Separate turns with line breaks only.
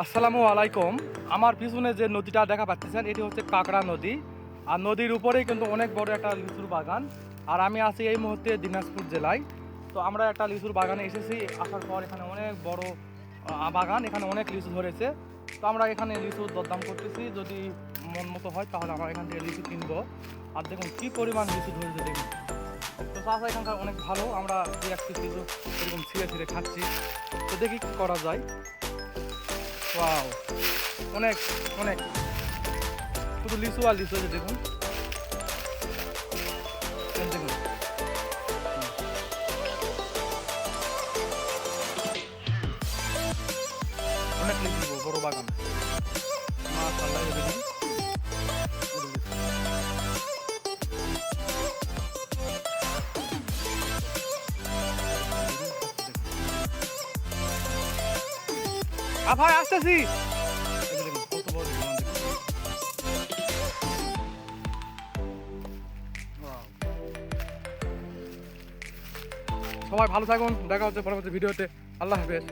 আসসালামু আলাইকুম। আমার পিছনে যে নদীটা দেখা পাচ্ছেন এটি হচ্ছে কাকড়া নদী। আর নদীর উপরেই কিন্তু অনেক বড় একটা লিচুর বাগান। আর আমি আছি এই মুহূর্তে দিনাজপুর জেলায়। তো আমরা একটা লিচুর বাগানে এসেছি, আসার পর এখানে অনেক বড় বাগান, এখানে অনেক লিচু ধরেছে। তো আমরা এখানে লিচুর দরদাম করতেছি, যদি মন মতো হয় তাহলে আমরা এখান থেকে লিচু কিনবো। আর দেখুন কী পরিমাণ লিচু ধরেছে দেখুন। তো চাষা এখানকার অনেক ভালো, আমরা দুই এক পিস লিচু এরকম ছিঁড়ে ছিঁড়ে খাচ্ছি। তো দেখি কী করা যায়। ওয়াও, অনেক অনেক শুধু লিচু আর লিচু আছে দেখুন। এই দেখুন অনেক লিচু, বড় বাগান। মাশাআল্লাহ, এই দেখুন। ভাই আসতেছি। এই যে দেখুন কত বড় বাগান দেখুন। Wow! সবাই ভালো থাকুন, দেখা হচ্ছে পরবর্তী ভিডিওতে। আল্লাহ হাফেজ।